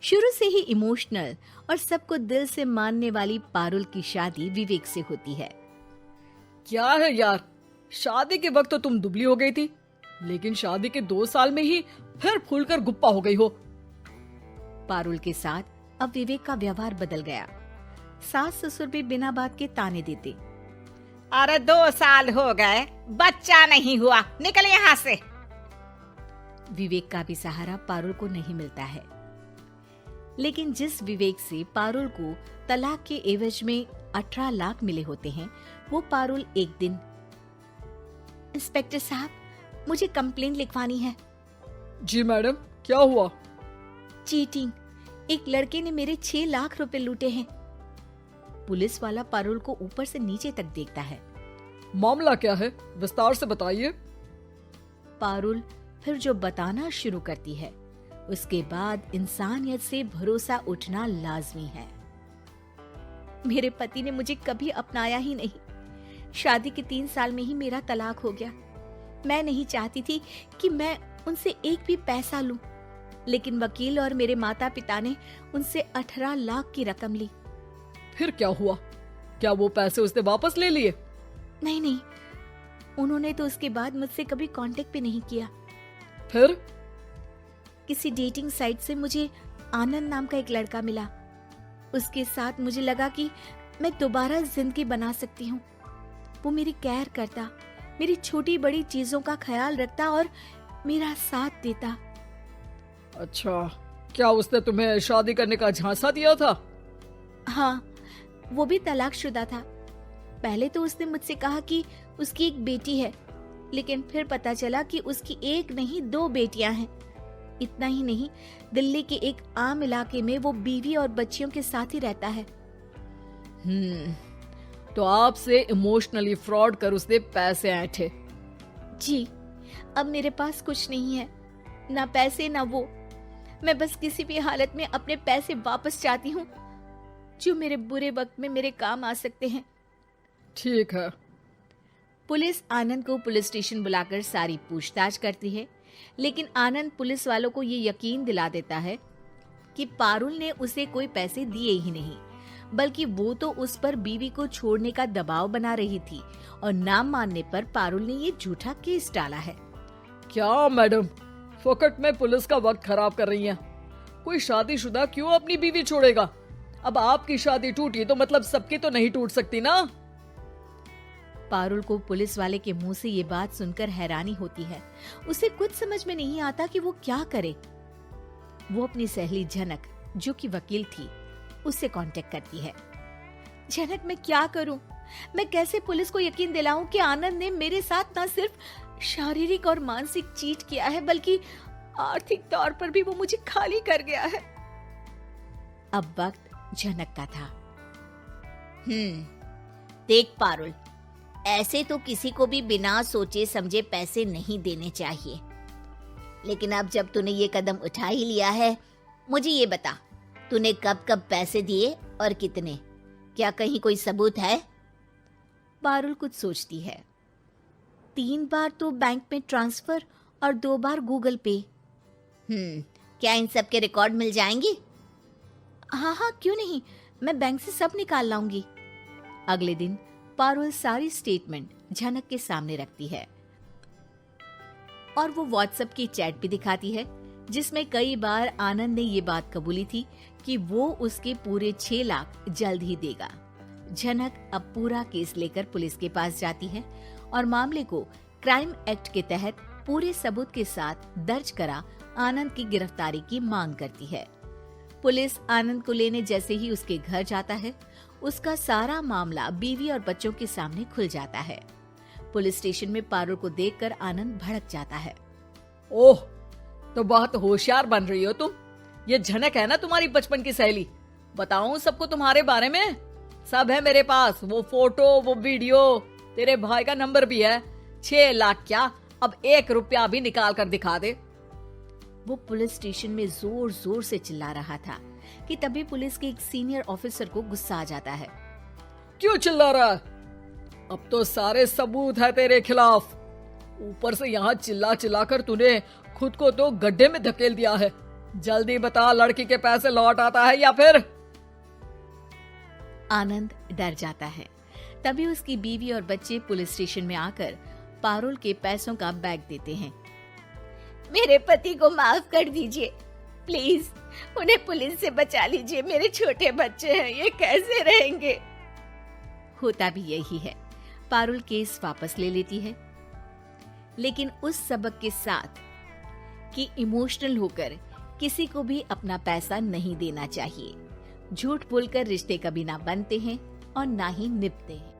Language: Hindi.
शुरू से ही इमोशनल और सबको दिल से मानने वाली पारुल की शादी विवेक से होती है। क्या है यार, शादी के वक्त तो तुम दुबली हो गई थी, लेकिन शादी के 2 साल में ही फिर फूलकर गुप्पा हो गई हो। पारुल के साथ अब विवेक का व्यवहार बदल गया। सास ससुर भी बिना बात के ताने देते। अरे 2 साल हो गए, बच्चा नहीं हुआ, निकल यहाँ से। विवेक का भी सहारा पारुल को नहीं मिलता है। लेकिन जिस विवेक से पारुल को तलाक के एवज में 18 लाख मिले होते हैं, वो पारुल एक दिन, इंस्पेक्टर साहब, मुझे कंप्लेंट लिखवानी है। जी मैडम, क्या हुआ? चीटिंग, एक लड़के ने मेरे 6 लाख रुपए लूटे हैं। पुलिस वाला पारुल को ऊपर से नीचे तक देखता है। मामला क्या है, विस्तार से बताइए। पारुल फिर जो बताना शुरू करती है, उसके बाद इंसानियत से भरोसा उठना लाजमी है। मेरे पति ने मुझे कभी अपनाया ही नहीं। शादी के 3 साल में ही मेरा तलाक हो गया। मैं नहीं चाहती थी कि मैं उनसे एक भी पैसा लूं, लेकिन वकील और मेरे माता पिता ने उनसे 18 लाख की रकम ली। फिर क्या हुआ? क्या वो पैसे उसने वापस ले लिए? नहीं, उन्होंने तो उसके बाद मुझसे कभी कांटेक्ट भी नहीं किया। फिर? किसी डेटिंग साइट से मुझे आनंद नाम का एक लड़का मिला। उसके साथ मुझे लगा कि मैं दोबारा जिंदगी बना सकती हूँ। वो मेरी केयर करता, मेरी छोटी बड़ी चीजों का ख्याल रखता और मेरा साथ देता। अच्छा, क्या उसने तुम्हें शादी करने का झांसा दिया था? हाँ, वो भी तलाकशुदा था। पहले तो उसने मुझसे कहा कि उसकी एक बेटी है, लेकिन फिर पता चला कि उसकी एक नहीं 2 बेटियां हैं। इतना ही नहीं, दिल्ली के एक आम इलाके में वो बीवी और बच्चियों के साथ ही रहता है। तो आपसे इमोशनली फ्रॉड कर उसने पैसे ऐंठे? जी, अब मेरे पास कुछ नहीं है, ना पैसे ना वो। मैं बस किसी भी हालत में अपने पैसे वापस चाहती हूँ, जो मेरे बुरे वक्त में मेरे काम आ सकते हैं। ठीक है। पुलिस आनंद को पुलिस स्टेशन बुलाकर सारी पूछताछ करती है, लेकिन आनंद पुलिस वालों को ये यकीन दिला देता है कि पारुल ने उसे कोई पैसे दिए ही नहीं, बल्कि वो तो उस पर बीवी को छोड़ने का दबाव बना रही थी और ना मानने पर पारुल ने ये झूठा केस डाला है। क्या मैडम, फोकट में पुलिस का वक्त खराब कर रही हैं? कोई शादीशुदा क्यों अपनी बीवी छोड़ेगा? अब आपकी शादी टूटी तो मतलब सबकी तो नहीं टूट सकती ना। पारुल को पुलिस वाले के मुंह से ये बात सुनकर हैरानी होती है। उसे कुछ समझ में नहीं आता कि वो क्या करे। वो अपनी सहेली झनक, जो कि वकील थी, उससे कांटेक्ट करती है। झनक, मैं क्या करूं? मैं कैसे पुलिस को यकीन दिलाऊं कि आनंद ने मेरे साथ न सिर्फ शारीरिक और मानसिक चीट किया है, बल्कि आर्थिक तौर पर भी वो मुझे खाली कर गया है। अब वक्त झनक का था। देख पारुल, ऐसे तो किसी को भी बिना सोचे समझे पैसे नहीं देने चाहिए, लेकिन अब जब तूने ये कदम उठा ही लिया है, मुझे ये बता, तूने कब कब पैसे दिए और कितने? क्या कहीं कोई सबूत है? पारुल कुछ सोचती है। 3 बार तो बैंक में ट्रांसफर और 2 बार गूगल पे। क्या इन सब के रिकॉर्ड मिल जाएंगे? हाँ, क्यों नहीं, मैं बैंक से सब निकाल लाऊंगी। अगले दिन पारुल सारी स्टेटमेंट झनक के सामने रखती है और वो व्हाट्सएप की चैट भी दिखाती है, जिसमें कई बार आनंद ने ये बात कबूली थी कि वो उसके पूरे 6 लाख जल्द ही देगा। झनक अब पूरा केस लेकर पुलिस के पास जाती है और मामले को क्राइम एक्ट के तहत पूरे सबूत के साथ दर्ज करा आनंद की गिरफ्तारी की मांग करती है। पुलिस आनंद को लेने जैसे ही उसके घर जाता है, उसका सारा मामला बीवी और बच्चों के सामने खुल जाता है। पुलिस स्टेशन में पारुल को देखकर आनंद भड़क जाता है। ओह, तो बहुत होशियार बन रही हो तुम। ये झनक है ना तुम्हारी बचपन की सहेली? बताऊं सबको तुम्हारे बारे में? सब है मेरे पास, वो फोटो, वो वीडियो, तेरे भाई का नंबर भी है। 6 लाख क्या, अब 1 रुपया भी निकाल कर दिखा दे। वो पुलिस स्टेशन में जोर जोर से चिल्ला रहा था कि तभी पुलिस के एक सीनियर ऑफिसर को गुस्सा आ जाता है। क्यों चिल्ला रहा है? अब तो सारे सबूत है तेरे खिलाफ। ऊपर से यहाँ चिल्ला चिल्ला कर तूने खुद को तो गड्ढे में धकेल दिया है। जल्दी बता, लड़की के पैसे लौट आता है या फिर? आनंद डर जाता है। तभी उसकी बीवी और बच्चे पुलिस स्टेशन में आकर पारुल के पैसों का बैग देते हैं। मेरे पति को माफ कर दीजिए, प्लीज उन्हें पुलिस से बचा लीजिए। मेरे छोटे बच्चे हैं, ये कैसे रहेंगे? होता भी यही है। पारुल केस वापस ले लेती है, लेकिन उस सबक के साथ कि इमोशनल होकर किसी को भी अपना पैसा नहीं देना चाहिए। झूठ बोलकर रिश्ते कभी ना बनते हैं और ना ही निभते हैं।